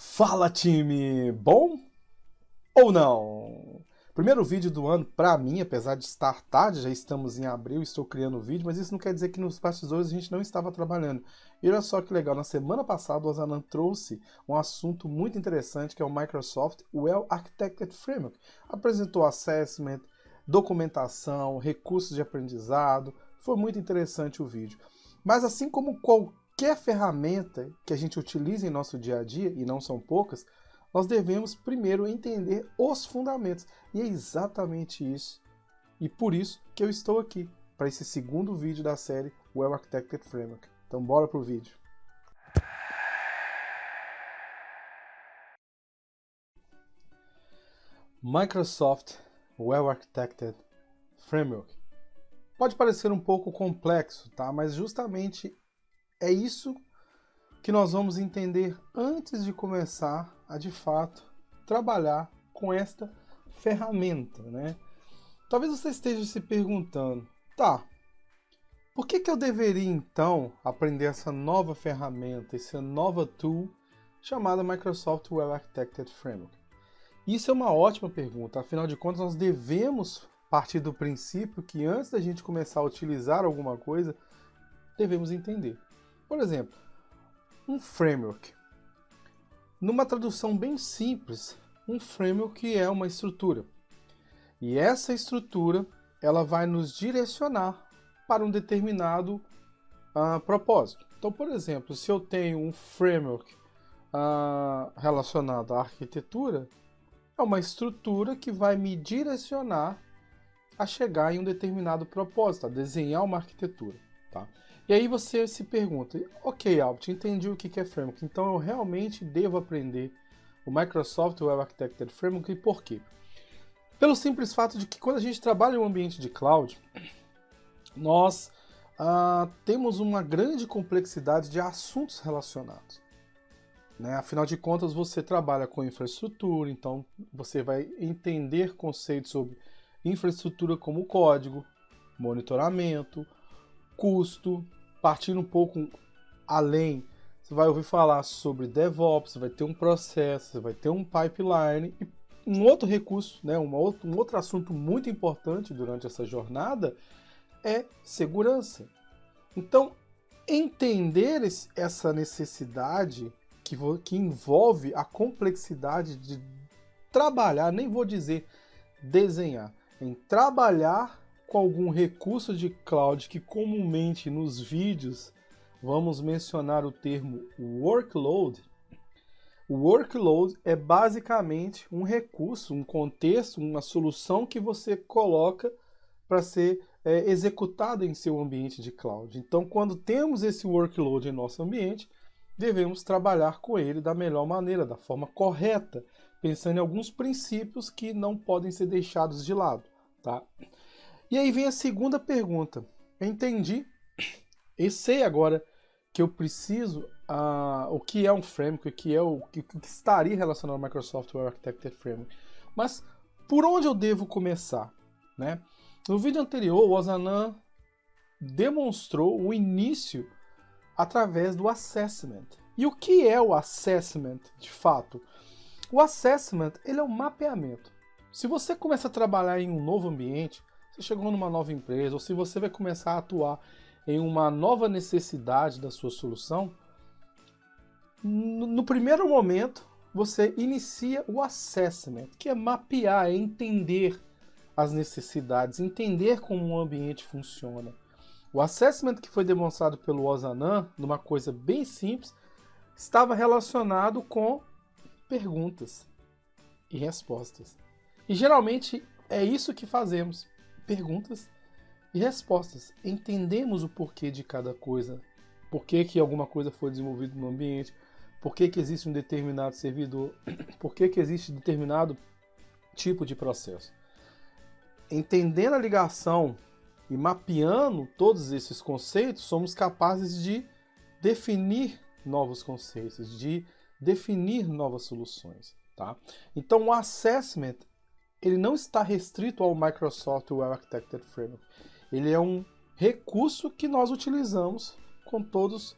Fala, time! Bom ou não? Primeiro vídeo do ano pra mim, apesar de estar tarde, já estamos em abril, estou criando o vídeo, mas isso não quer dizer que nos bastidores a gente não estava trabalhando. E olha só que legal, na semana passada o Ozanam trouxe um assunto muito interessante, que é o Microsoft Well Architected Framework. Apresentou assessment, documentação, recursos de aprendizado, foi muito interessante o vídeo. Mas assim como qualquer ferramenta que a gente utiliza em nosso dia a dia, e não são poucas, nós devemos primeiro entender os fundamentos. E é exatamente isso. E por isso que eu estou aqui, para esse segundo vídeo da série Well Architected Framework. Então bora pro vídeo. Microsoft Well Architected Framework. Pode parecer um pouco complexo, tá? Mas justamente é isso que nós vamos entender antes de começar a, de fato, trabalhar com esta ferramenta, né? Talvez você esteja se perguntando, tá, por que eu deveria, então, aprender essa nova ferramenta, essa nova tool chamada Microsoft Well Architected Framework? Isso é uma ótima pergunta, afinal de contas, nós devemos partir do princípio que antes da gente começar a utilizar alguma coisa, devemos entender. Por exemplo, um framework. Numa tradução bem simples, um framework é uma estrutura. E essa estrutura, ela vai nos direcionar para um determinado propósito. Então, por exemplo, se eu tenho um framework relacionado à arquitetura, é uma estrutura que vai me direcionar a chegar em um determinado propósito, a desenhar uma arquitetura, tá? E aí você se pergunta, ok, Albert, entendi o que é framework, então eu realmente devo aprender o Microsoft Well Architected Framework, e por quê? Pelo simples fato de que quando a gente trabalha em um ambiente de cloud, nós temos uma grande complexidade de assuntos relacionados, né? Afinal de contas, você trabalha com infraestrutura, então você vai entender conceitos sobre infraestrutura como código, monitoramento, custo, partindo um pouco além, você vai ouvir falar sobre DevOps, você vai ter um processo, você vai ter um pipeline, e um outro recurso, né, um outro assunto muito importante durante essa jornada é segurança. Então, entender essa necessidade que envolve a complexidade de trabalhar, nem vou dizer desenhar, em trabalhar com algum recurso de cloud que comumente nos vídeos vamos mencionar o termo workload. O workload é basicamente um recurso, um contexto, uma solução que você coloca para ser executado em seu ambiente de cloud. Então, quando temos esse workload em nosso ambiente, devemos trabalhar com ele da melhor maneira, da forma correta, pensando em alguns princípios que não podem ser deixados de lado, tá? E aí vem a segunda pergunta. Eu entendi e sei agora que eu preciso o que é um framework, o que estaria relacionado ao Microsoft Well Architected Framework. Mas por onde eu devo começar, né? No vídeo anterior, o Ozanam demonstrou o início através do assessment. E o que é o assessment, de fato? O assessment, ele é um mapeamento. Se você começa a trabalhar em um novo ambiente, você chegou numa nova empresa, ou se você vai começar a atuar em uma nova necessidade da sua solução, no primeiro momento, você inicia o assessment, que é mapear, é entender as necessidades, entender como um ambiente funciona. O assessment que foi demonstrado pelo Ozanam, numa coisa bem simples, estava relacionado com perguntas e respostas. E geralmente é isso que fazemos, perguntas e respostas. Entendemos o porquê de cada coisa, por que alguma coisa foi desenvolvida no ambiente, por que existe um determinado servidor, por que existe determinado tipo de processo. Entendendo a ligação e mapeando todos esses conceitos, somos capazes de definir novos conceitos, de definir novas soluções, tá? Então o assessment, ele não está restrito ao Microsoft Well Architected Framework. Ele é um recurso que nós utilizamos com todos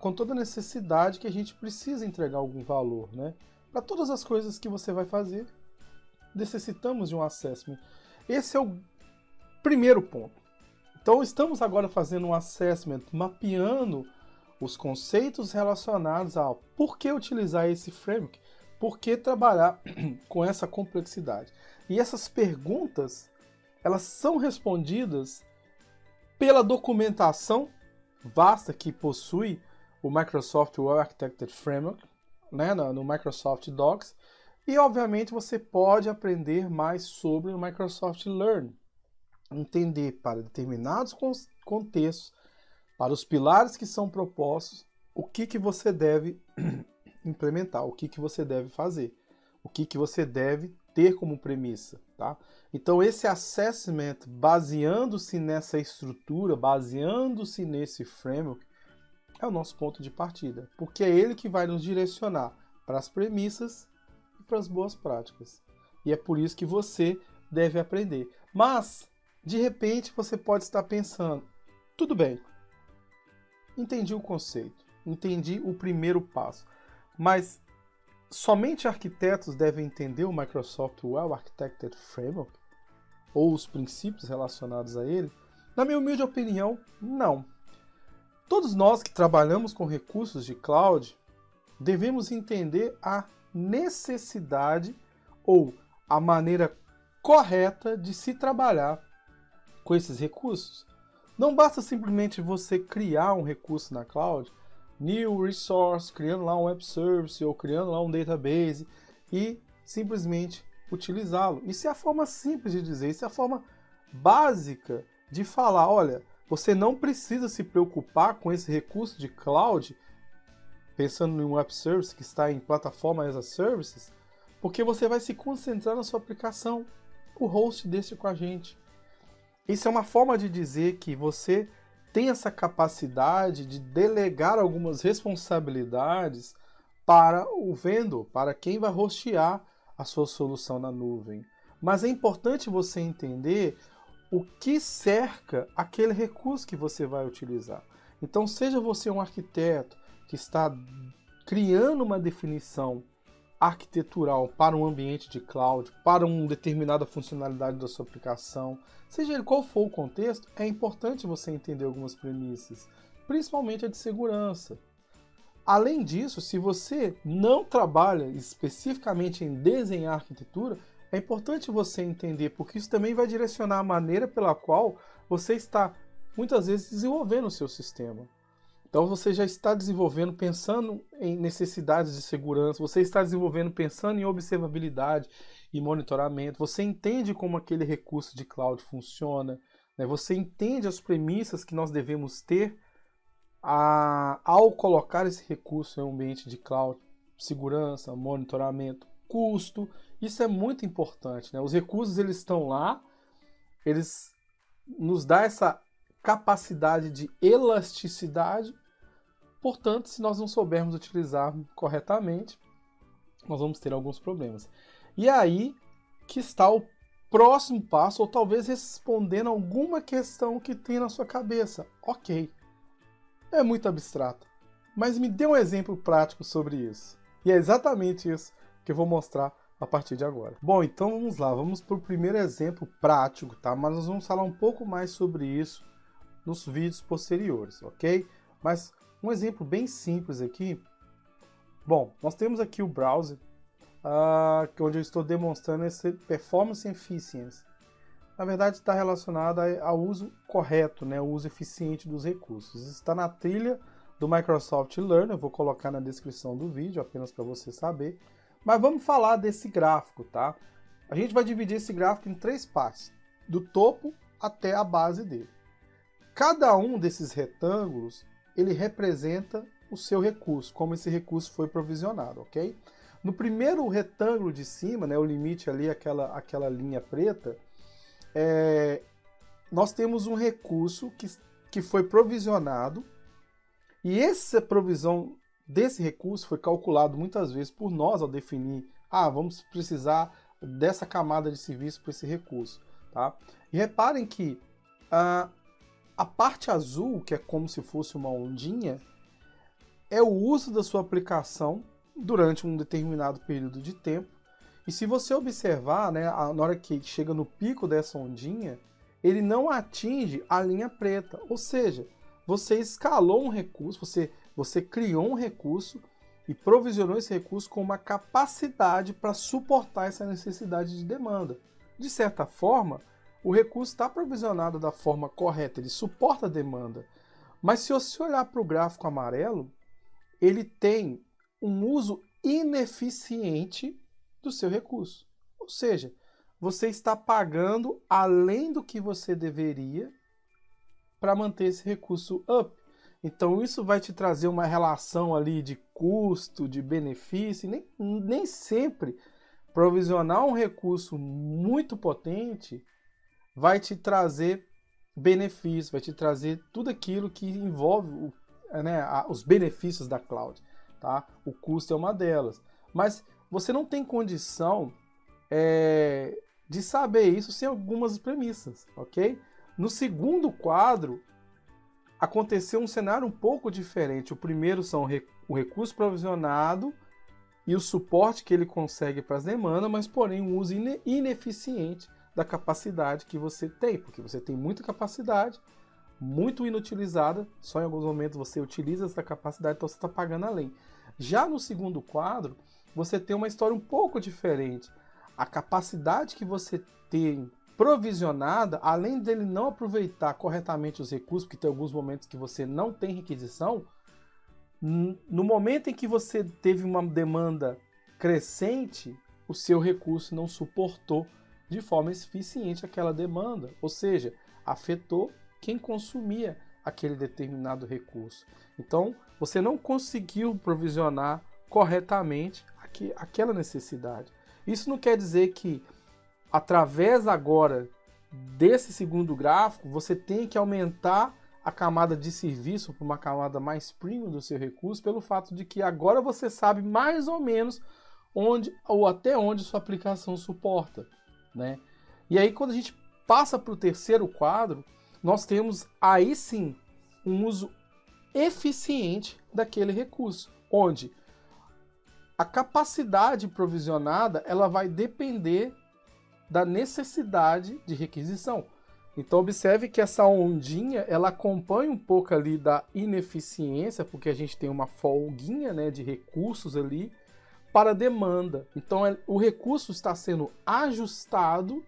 com toda a necessidade que a gente precisa entregar algum valor, né? Para todas as coisas que você vai fazer, necessitamos de um assessment. Esse é o primeiro ponto. Então, estamos agora fazendo um assessment, mapeando os conceitos relacionados ao por que utilizar esse framework, por que trabalhar com essa complexidade. E essas perguntas, elas são respondidas pela documentação vasta que possui o Microsoft Well Architected Framework, né, no Microsoft Docs, e obviamente você pode aprender mais sobre o Microsoft Learn, entender para determinados contextos, para os pilares que são propostos, o que você deve implementar, o que você deve fazer, o que você deve ter como premissa, tá? Então esse assessment, baseando-se nessa estrutura, baseando-se nesse framework, é o nosso ponto de partida, porque é ele que vai nos direcionar para as premissas e para as boas práticas. E é por isso que você deve aprender. Mas, de repente, você pode estar pensando, tudo bem, entendi o conceito, entendi o primeiro passo, mas somente arquitetos devem entender o Microsoft Well Architected Framework? Ou os princípios relacionados a ele? Na minha humilde opinião, não. Todos nós que trabalhamos com recursos de cloud devemos entender a necessidade ou a maneira correta de se trabalhar com esses recursos. Não basta simplesmente você criar um recurso na cloud, new resource, criando lá um web service ou criando lá um database e simplesmente utilizá-lo. Isso é a forma simples de dizer, isso é a forma básica de falar, olha, você não precisa se preocupar com esse recurso de cloud, pensando em um web service que está em plataforma as a services, porque você vai se concentrar na sua aplicação. O host deixa com a gente. Isso é uma forma de dizer que você tem essa capacidade de delegar algumas responsabilidades para o vendor, para quem vai hostear a sua solução na nuvem. Mas é importante você entender o que cerca aquele recurso que você vai utilizar. Então, seja você um arquiteto que está criando uma definição arquitetural para um ambiente de cloud, para uma determinada funcionalidade da sua aplicação, seja ele qual for o contexto, é importante você entender algumas premissas, principalmente a de segurança. Além disso, se você não trabalha especificamente em desenhar arquitetura, é importante você entender, porque isso também vai direcionar a maneira pela qual você está, muitas vezes, desenvolvendo o seu sistema. Então você já está desenvolvendo pensando em necessidades de segurança, você está desenvolvendo pensando em observabilidade e monitoramento, você entende como aquele recurso de cloud funciona, né? Você entende as premissas que nós devemos ter ao colocar esse recurso em um ambiente de cloud, segurança, monitoramento, custo, isso é muito importante, né? Os recursos eles estão lá, eles nos dão essa capacidade de elasticidade. Portanto, se nós não soubermos utilizar corretamente, nós vamos ter alguns problemas. E aí que está o próximo passo, ou talvez respondendo alguma questão que tem na sua cabeça. Ok, é muito abstrato, mas me dê um exemplo prático sobre isso. E é exatamente isso que eu vou mostrar a partir de agora. Bom, então vamos lá, vamos para o primeiro exemplo prático, tá? Mas nós vamos falar um pouco mais sobre isso nos vídeos posteriores, ok? Mas um exemplo bem simples aqui. Bom, nós temos aqui o browser, onde eu estou demonstrando esse performance efficiency. Na verdade, está relacionado ao uso correto, né? O uso eficiente dos recursos. Isso está na trilha do Microsoft Learn, eu vou colocar na descrição do vídeo, apenas para você saber. Mas vamos falar desse gráfico, tá? A gente vai dividir esse gráfico em 3 partes, do topo até a base dele. Cada um desses retângulos, ele representa o seu recurso, como esse recurso foi provisionado, ok? No primeiro retângulo de cima, né, o limite ali, aquela linha preta, nós temos um recurso que foi provisionado, e essa provisão desse recurso foi calculado muitas vezes por nós ao definir, vamos precisar dessa camada de serviço para esse recurso, tá? E reparem que a parte azul, que é como se fosse uma ondinha, é o uso da sua aplicação durante um determinado período de tempo. E se você observar, né, na hora que chega no pico dessa ondinha, ele não atinge a linha preta. Ou seja, você escalou um recurso, você criou um recurso e provisionou esse recurso com uma capacidade para suportar essa necessidade de demanda. De certa forma, o recurso está provisionado da forma correta, ele suporta a demanda. Mas se você olhar para o gráfico amarelo, ele tem um uso ineficiente do seu recurso. Ou seja, você está pagando além do que você deveria para manter esse recurso up. Então isso vai te trazer uma relação ali de custo, de benefício, e nem sempre provisionar um recurso muito potente vai te trazer benefício, vai te trazer tudo aquilo que envolve os benefícios da cloud. Tá? O custo é uma delas. Mas você não tem condição de saber isso sem algumas premissas, ok? No segundo quadro, aconteceu um cenário um pouco diferente. O primeiro são o recurso provisionado e o suporte que ele consegue para as demandas, mas porém um uso ineficiente da capacidade que você tem, porque você tem muita capacidade, muito inutilizada, só em alguns momentos você utiliza essa capacidade, então você está pagando além. Já no segundo quadro, você tem uma história um pouco diferente. A capacidade que você tem provisionada, além dele não aproveitar corretamente os recursos, porque tem alguns momentos que você não tem requisição, no momento em que você teve uma demanda crescente, o seu recurso não suportou de forma eficiente aquela demanda, ou seja, afetou quem consumia aquele determinado recurso. Então, você não conseguiu provisionar corretamente aquela necessidade. Isso não quer dizer que, através agora desse segundo gráfico, você tem que aumentar a camada de serviço para uma camada mais premium do seu recurso, pelo fato de que agora você sabe mais ou menos onde ou até onde sua aplicação suporta, né? E aí, quando a gente passa para o terceiro quadro, nós temos aí sim um uso eficiente daquele recurso, onde a capacidade provisionada ela vai depender da necessidade de requisição. Então observe que essa ondinha ela acompanha um pouco ali da ineficiência, porque a gente tem uma folguinha, né, de recursos ali para a demanda. Então o recurso está sendo ajustado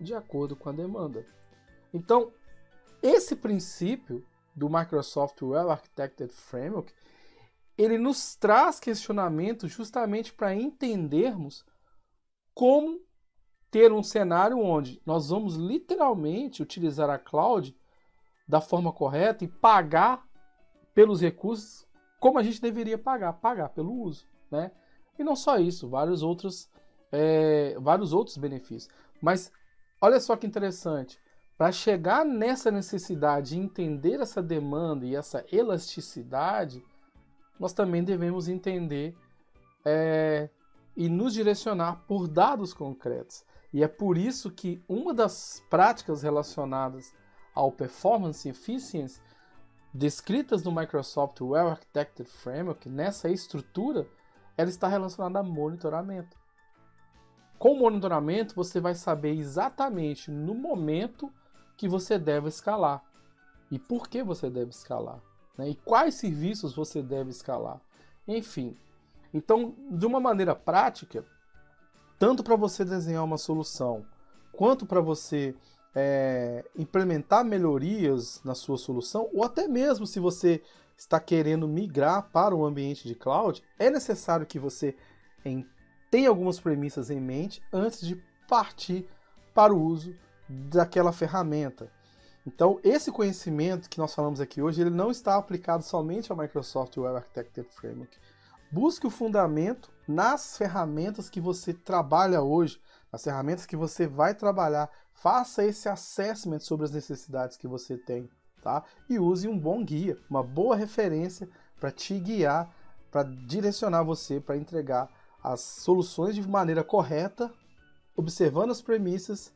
de acordo com a demanda. Então esse princípio do Microsoft Well Architected Framework, ele nos traz questionamentos justamente para entendermos como ter um cenário onde nós vamos literalmente utilizar a cloud da forma correta e pagar pelos recursos como a gente deveria pagar pelo uso, né? E não só isso, vários outros benefícios. Mas olha só que interessante, para chegar nessa necessidade de entender essa demanda e essa elasticidade, nós também devemos entender e nos direcionar por dados concretos. E é por isso que uma das práticas relacionadas ao Performance Efficiency, descritas no Microsoft Well Architected Framework, nessa estrutura, ela está relacionada a monitoramento. Com o monitoramento, você vai saber exatamente no momento que você deve escalar. E por que você deve escalar, né? E quais serviços você deve escalar. Enfim, então, de uma maneira prática, tanto para você desenhar uma solução, quanto para você implementar melhorias na sua solução, ou até mesmo se você está querendo migrar para um ambiente de cloud, é necessário que você tenha algumas premissas em mente antes de partir para o uso daquela ferramenta. Então, esse conhecimento que nós falamos aqui hoje, ele não está aplicado somente ao Microsoft Well Architected Framework. Busque o fundamento nas ferramentas que você trabalha hoje, nas ferramentas que você vai trabalhar. Faça esse assessment sobre as necessidades que você tem, tá? E use um bom guia, uma boa referência para te guiar, para direcionar você para entregar as soluções de maneira correta, observando as premissas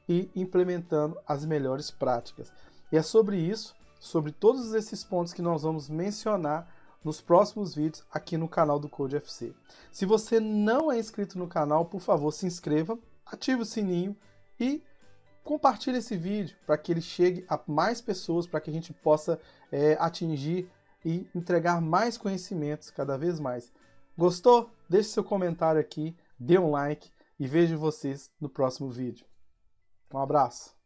e implementando as melhores práticas. E é sobre isso, sobre todos esses pontos que nós vamos mencionar nos próximos vídeos aqui no canal do Code FC. Se você não é inscrito no canal, por favor, se inscreva, ative o sininho e compartilhe esse vídeo para que ele chegue a mais pessoas, para que a gente possa atingir e entregar mais conhecimentos cada vez mais. Gostou? Deixe seu comentário aqui, dê um like e vejo vocês no próximo vídeo. Um abraço!